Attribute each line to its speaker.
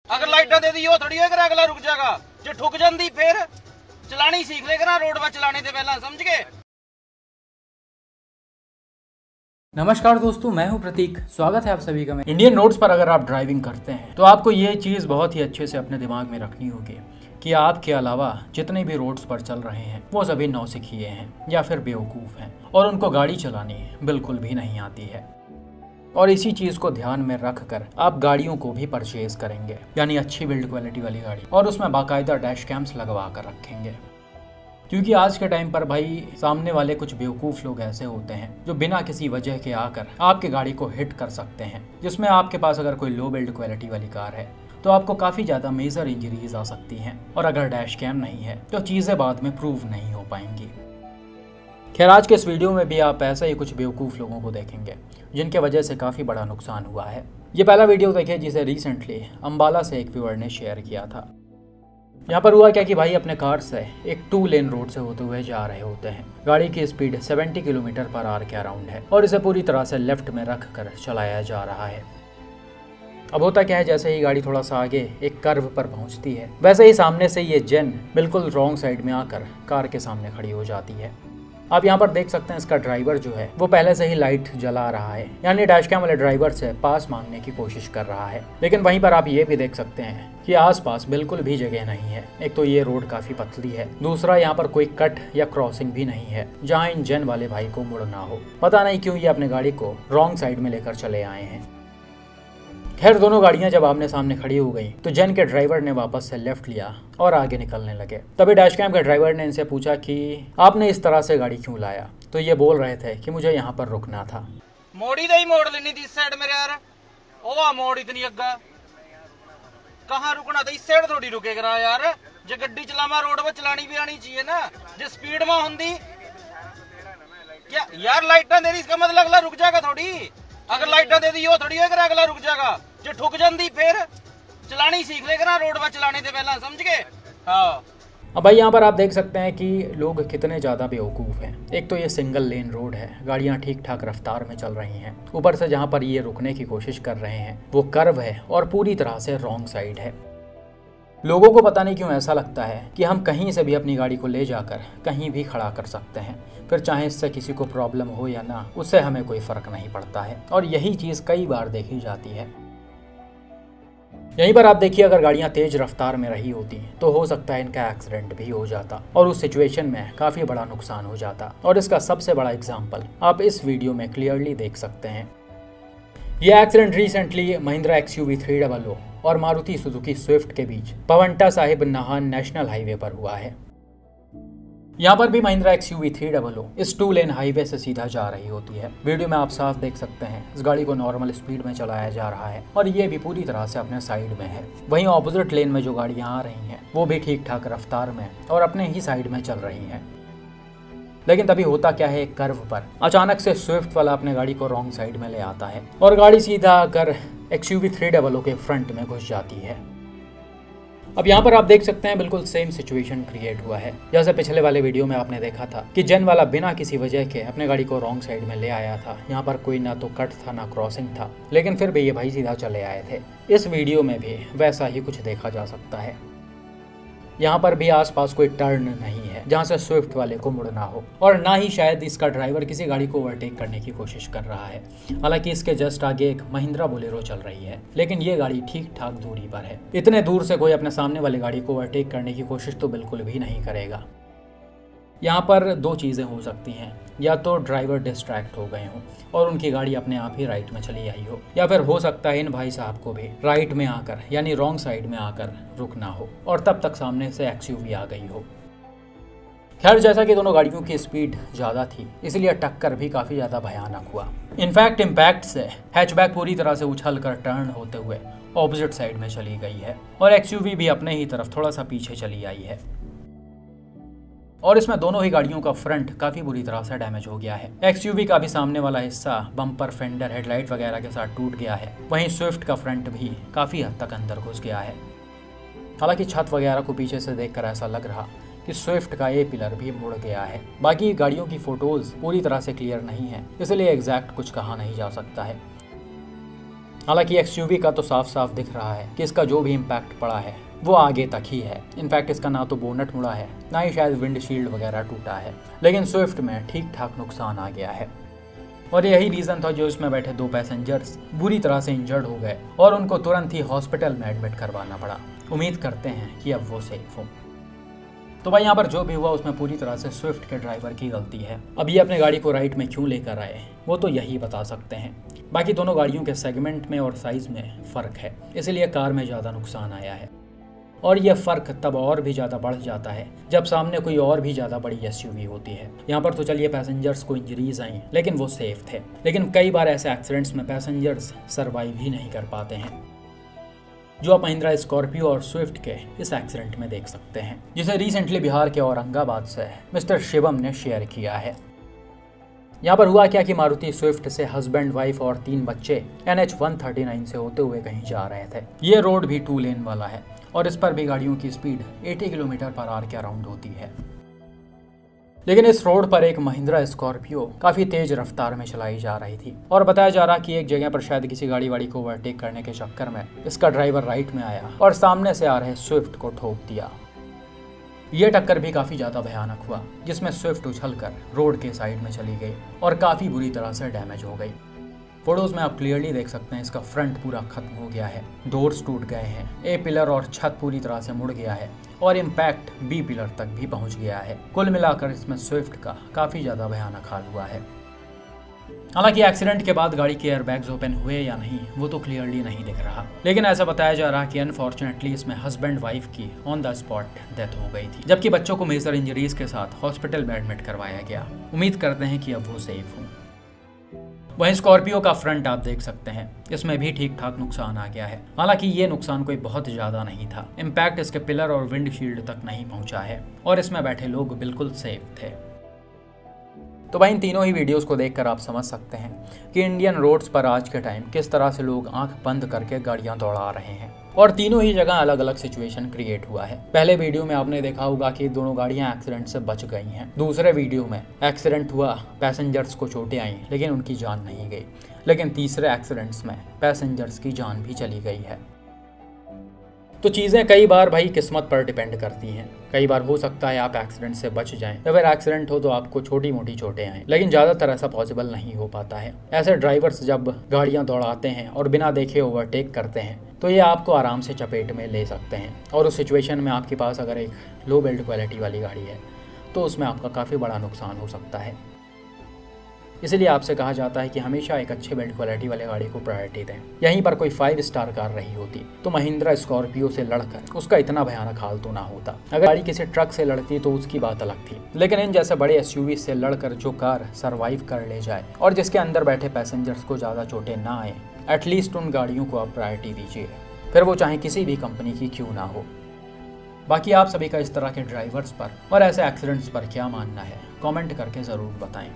Speaker 1: अगर लाइटा दे दी वो थोड़ी है अगला रुक जाएगा। जो ठुक जाती फिर चलानी सीख लेगा ना रोड पर चलाने से पहला, समझ गए।
Speaker 2: नमस्कार दोस्तों, मैं हूं प्रतीक। स्वागत है आप सभी का। इंडियन रोड्स पर अगर आप ड्राइविंग करते हैं तो आपको ये चीज़ बहुत ही अच्छे से अपने दिमाग में रखनी होगी कि आपके अलावा जितने भी रोड्स पर चल रहे हैं वो सभी नौसिखिए हैं या फिर बेवकूफ़ हैं और उनको गाड़ी चलानी बिल्कुल भी नहीं आती है। और इसी चीज़ को ध्यान में रख कर आप गाड़ियों को भी परचेज करेंगे, यानी अच्छी बिल्ड क्वालिटी वाली गाड़ी, और उसमें बाकायदा डैश कैम्स लगवा कर रखेंगे। क्योंकि आज के टाइम पर भाई सामने वाले कुछ बेवकूफ़ लोग ऐसे होते हैं जो बिना किसी वजह के आकर आपकी गाड़ी को हिट कर सकते हैं, जिसमें आपके पास अगर कोई लो बिल्ड क्वालिटी वाली कार है तो आपको काफ़ी ज़्यादा मेजर इंजरीज आ सकती हैं, और अगर डैश कैम नहीं है तो चीज़ें बाद में प्रूव नहीं हो पाएंगी। खैर, आज के इस वीडियो में भी आप ऐसे ही कुछ बेवकूफ़ लोगों को देखेंगे जिनके वजह से काफ़ी बड़ा नुकसान हुआ है। ये पहला वीडियो देखिए जिसे रिसेंटली अम्बाला से एक व्यूअर ने शेयर किया था। यहाँ पर हुआ क्या कि भाई अपने कार से एक 2 लेन रोड से होते हुए जा रहे होते हैं। गाड़ी की स्पीड 70 किलोमीटर पर आवर के अराउंड है और इसे पूरी तरह से लेफ्ट में रख कर चलाया जा रहा है। अब होता क्या है, जैसे ही गाड़ी थोड़ा सा आगे एक कर्व पर पहुंचती है, वैसे ही सामने से ये जेन बिल्कुल रॉन्ग साइड में आकर कार के सामने खड़ी हो जाती है। आप यहाँ पर देख सकते हैं इसका ड्राइवर जो है वो पहले से ही लाइट जला रहा है, यानी डैश कैम वाले ड्राइवर से पास मांगने की कोशिश कर रहा है। लेकिन वहीं पर आप ये भी देख सकते हैं कि आसपास बिल्कुल भी जगह नहीं है। एक तो ये रोड काफी पतली है, दूसरा यहाँ पर कोई कट या क्रॉसिंग भी नहीं है जहाँ इन जेन वाले भाई को मुड़ना हो। पता नहीं क्यों ये अपने गाड़ी को रॉन्ग साइड में लेकर चले आए हैं। खैर, दोनों गाड़ियां जब आमने सामने खड़ी हो गई तो जेन के ड्राइवर ने वापस से लेफ्ट लिया और आगे निकलने लगे। तभी डैश कैम के ड्राइवर ने इनसे पूछा कि आपने इस तरह से गाड़ी क्यों लाया, तो ये बोल रहे थे कि मुझे यहाँ पर रुकना था।
Speaker 1: मोड़ी दे ही मोड़ लेनी थी इस साइड मेरे यार। ओ मोड़ इतनी अग्गा कहाँ रुकना था, इस साइड थोड़ी रुकेगा यार। जो गड्डी चलावा रोड पर चलानी भी आनी चाहिए ना, जो स्पीड में होंगी क्या यार। लाइटा दे दी इसका मतलब अगला रुक जाएगा थोड़ी। अगर लाइटा दे दी वो थोड़ी है अगला रुक जाएगा। जो ठुक जाती फिर चलानी सीख लेगा ना रोड पर चलाने से पहला, समझ गए। हाँ,
Speaker 2: अब भाई यहाँ पर आप देख सकते हैं कि लोग कितने ज़्यादा बेवकूफ़ हैं। एक तो ये सिंगल लेन रोड है, गाड़ियाँ ठीक ठाक रफ्तार में चल रही हैं, ऊपर से जहाँ पर ये रुकने की कोशिश कर रहे हैं वो कर्व है और पूरी तरह से रॉन्ग साइड है। लोगों को पता नहीं क्यों ऐसा लगता है कि हम कहीं से भी अपनी गाड़ी को ले जाकर कहीं भी खड़ा कर सकते हैं, फिर चाहे इससे किसी को प्रॉब्लम हो या ना, उससे हमें कोई फ़र्क नहीं पड़ता है। और यही चीज़ कई बार देखी जाती है। यहीं पर आप देखिए, अगर गाड़ियां तेज रफ्तार में रही होती तो हो सकता है इनका एक्सीडेंट भी हो जाता और उस सिचुएशन में काफ़ी बड़ा नुकसान हो जाता। और इसका सबसे बड़ा एग्जाम्पल आप इस वीडियो में क्लियरली देख सकते हैं। यह एक्सीडेंट रिसेंटली महिंद्रा XUV 300 और मारुति सुजुकी स्विफ्ट के बीच पवंटा साहिब नाहन नेशनल हाईवे पर हुआ है। यहाँ पर भी महिंद्रा XUV 300 इस 2 लेन हाईवे से सीधा जा रही होती है। वीडियो में आप साफ देख सकते हैं इस गाड़ी को नॉर्मल स्पीड में चलाया जा रहा है और ये भी पूरी तरह से अपने साइड में है। वहीं ऑपोजिट लेन में जो गाड़ियाँ आ रही हैं वो भी ठीक ठाक रफ्तार में और अपने ही साइड में चल रही हैं। लेकिन तभी होता क्या है, एक कर्व पर अचानक से स्विफ्ट वाला अपने गाड़ी को रॉन्ग साइड में ले आता है और गाड़ी सीधा आकर XUV 300 के फ्रंट में घुस जाती है। अब यहाँ पर आप देख सकते हैं बिल्कुल सेम सिचुएशन क्रिएट हुआ है जैसे पिछले वाले वीडियो में आपने देखा था कि जेन वाला बिना किसी वजह के अपने गाड़ी को रॉन्ग साइड में ले आया था। यहाँ पर कोई ना तो कट था ना क्रॉसिंग था, लेकिन फिर भी ये भाई सीधा चले आए थे। इस वीडियो में भी वैसा ही कुछ देखा जा सकता है। यहाँ पर भी आसपास कोई टर्न नहीं है जहाँ से स्विफ्ट वाले को मुड़ना हो, और ना ही शायद इसका ड्राइवर किसी गाड़ी को ओवरटेक करने की कोशिश कर रहा है। हालांकि इसके जस्ट आगे एक महिंद्रा बोलेरो चल रही है, लेकिन ये गाड़ी ठीक ठाक दूरी पर है। इतने दूर से कोई अपने सामने वाली गाड़ी को ओवरटेक करने की कोशिश तो बिल्कुल भी नहीं करेगा। यहाँ पर 2 चीज़ें हो सकती हैं, या तो ड्राइवर डिस्ट्रैक्ट हो गए हों और उनकी गाड़ी अपने आप ही राइट में चली आई हो, या फिर हो सकता है इन भाई साहब को भी राइट में आकर यानी रॉन्ग साइड में आकर रुकना हो और तब तक सामने से XUV आ गई हो। खैर, जैसा कि दोनों गाड़ियों की स्पीड ज़्यादा थी इसलिए टक्कर भी काफ़ी ज़्यादा भयानक हुआ। इनफैक्ट इम्पैक्ट से हैचबैक पूरी तरह से उछल कर टर्न होते हुए ऑपोजिट साइड में चली गई है और XUV भी अपने ही तरफ थोड़ा सा पीछे चली आई है। और इसमें दोनों ही गाड़ियों का फ्रंट काफ़ी बुरी तरह से डैमेज हो गया है। XUV का भी सामने वाला हिस्सा बम्पर, फेंडर, हेडलाइट वगैरह के साथ टूट गया है। वहीं स्विफ्ट का फ्रंट भी काफ़ी हद तक अंदर घुस गया है। हालांकि छत वगैरह को पीछे से देखकर ऐसा लग रहा कि स्विफ्ट का ये पिलर भी मुड़ गया है। बाकी गाड़ियों की फोटोज पूरी तरह से क्लियर नहीं है, इसलिए एग्जैक्ट कुछ कहा नहीं जा सकता है। हालांकि एक्सयूवी का तो साफ साफ दिख रहा है कि इसका जो भी इम्पैक्ट पड़ा है वो आगे तक ही है। इनफैक्ट इसका ना तो बोनट मुड़ा है, ना ही शायद विंडशील्ड वगैरह टूटा है, लेकिन स्विफ्ट में ठीक ठाक नुकसान आ गया है। और यही रीज़न था जो इसमें बैठे 2 पैसेंजर्स बुरी तरह से इंजर्ड हो गए और उनको तुरंत ही हॉस्पिटल में एडमिट करवाना पड़ा। उम्मीद करते हैं कि अब वो सेफ हो। तो भाई यहाँ पर जो भी हुआ उसमें पूरी तरह से स्विफ्ट के ड्राइवर की गलती है। अब ये अपने गाड़ी को राइट में क्यों लेकर आए वो तो यही बता सकते हैं। बाकी दोनों गाड़ियों के सेगमेंट में और साइज़ में फ़र्क है, इसीलिए कार में ज़्यादा नुकसान आया है। और यह फ़र्क तब और भी ज़्यादा बढ़ जाता है जब सामने कोई और भी ज़्यादा बड़ी एसयूवी होती है। यहाँ पर तो चलिए पैसेंजर्स को इंजरीज आई, लेकिन वो सेफ थे। लेकिन कई बार ऐसे एक्सीडेंट्स में पैसेंजर्स सर्वाइव ही नहीं कर पाते हैं, जो आप महिंद्रा स्कॉर्पियो और स्विफ्ट के इस एक्सीडेंट में देख सकते हैं, जिसे रिसेंटली बिहार के औरंगाबाद से मिस्टर शिवम ने शेयर किया है। यहाँ पर हुआ क्या कि मारुति स्विफ्ट से हस्बैंड, वाइफ और 3 बच्चे NH 139 से होते हुए कहीं जा रहे थे। ये रोड भी 2 लेन वाला है और इस पर भी गाड़ियों की स्पीड 80 km/h के अराउंड होती है। लेकिन इस रोड पर एक महिंद्रा स्कॉर्पियो काफी तेज रफ्तार में चलाई जा रही थी और बताया जा रहा कि एक जगह पर शायद किसी गाड़ी वाड़ी को ओवरटेक करने के चक्कर में इसका ड्राइवर राइट में आया और सामने से आ रहे स्विफ्ट को ठोक दिया। ये टक्कर भी काफी ज्यादा भयानक हुआ, जिसमें स्विफ्ट उछलकर रोड के साइड में चली गई और काफी बुरी तरह से डैमेज हो गई। फोटोज में आप क्लियरली देख सकते हैं इसका फ्रंट पूरा खत्म हो गया है, डोर्स टूट गए हैं, ए पिलर और छत पूरी तरह से मुड़ गया है और इम्पैक्ट बी पिलर तक भी पहुंच गया है। कुल मिलाकर इसमें स्विफ्ट का काफी ज्यादा भयानक हाल हुआ है। हालांकि एक्सीडेंट के बाद गाड़ी के एयरबैग्स ओपन हुए या नहीं वो तो क्लियरली नहीं दिख रहा, लेकिन ऐसा बताया जा रहा कि अनफॉर्चुनेटली इसमें हस्बैंड वाइफ की ऑन द स्पॉट डेथ हो गई थी, जबकि बच्चों को मेजर इंजरीज के साथ हॉस्पिटल में एडमिट करवाया गया। उम्मीद करते हैं कि अब वो सेफ हो। वहीं स्कॉर्पियो का फ्रंट आप देख सकते हैं, इसमें भी ठीक ठाक नुकसान आ गया है। हालांकि ये नुकसान कोई बहुत ज्यादा नहीं था, इम्पैक्ट इसके पिलर और विंडशील्ड तक नहीं पहुंचा है और इसमें बैठे लोग बिल्कुल सेफ थे। तो भाई इन तीनों ही वीडियोस को देखकर आप समझ सकते हैं कि इंडियन रोड्स पर आज के टाइम किस तरह से लोग आंख बंद करके गाड़ियां दौड़ा रहे हैं और तीनों ही जगह अलग अलग सिचुएशन क्रिएट हुआ है। पहले वीडियो में आपने देखा होगा कि दोनों गाड़ियां एक्सीडेंट से बच गई हैं। दूसरे वीडियो में एक्सीडेंट हुआ, पैसेंजर्स को चोटें आई लेकिन उनकी जान नहीं गई। लेकिन तीसरे एक्सीडेंट्स में पैसेंजर्स की जान भी चली गई है। तो चीज़ें कई बार भाई किस्मत पर डिपेंड करती हैं। कई बार हो सकता है आप एक्सीडेंट से बच जाएं, या फिर एक्सीडेंट हो तो आपको छोटी मोटी चोटें आएं, लेकिन ज़्यादातर ऐसा पॉसिबल नहीं हो पाता है। ऐसे ड्राइवर्स जब गाड़ियां दौड़ाते हैं और बिना देखे ओवरटेक करते हैं तो ये आपको आराम से चपेट में ले सकते हैं और उस सिचुएशन में आपके पास अगर एक लो बिल्ड क्वालिटी वाली गाड़ी है तो उसमें आपका काफ़ी बड़ा नुकसान हो सकता है। इसलिए आपसे कहा जाता है कि हमेशा एक अच्छे बिल्ड क्वालिटी वाले गाड़ी को प्रायोरिटी दें। यहीं पर कोई 5 स्टार कार रही होती तो महिंद्रा स्कॉर्पियो से लड़कर उसका इतना भयानक हाल तो ना होता। अगर गाड़ी किसी ट्रक से लड़ती तो उसकी बात अलग थी, लेकिन इन जैसे बड़े एसयूवी से लड़कर जो कार सर्वाइव कर ले जाए और जिसके अंदर बैठे पैसेंजर्स को ज़्यादा चोटें ना आए, एटलीस्ट उन गाड़ियों को आप प्रायोरिटी दीजिए, फिर वो चाहे किसी भी कंपनी की क्यों ना हो। बाकी आप सभी का इस तरह के ड्राइवर्स पर और ऐसे एक्सीडेंट्स पर क्या मानना है, कमेंट करके ज़रूर बताएं।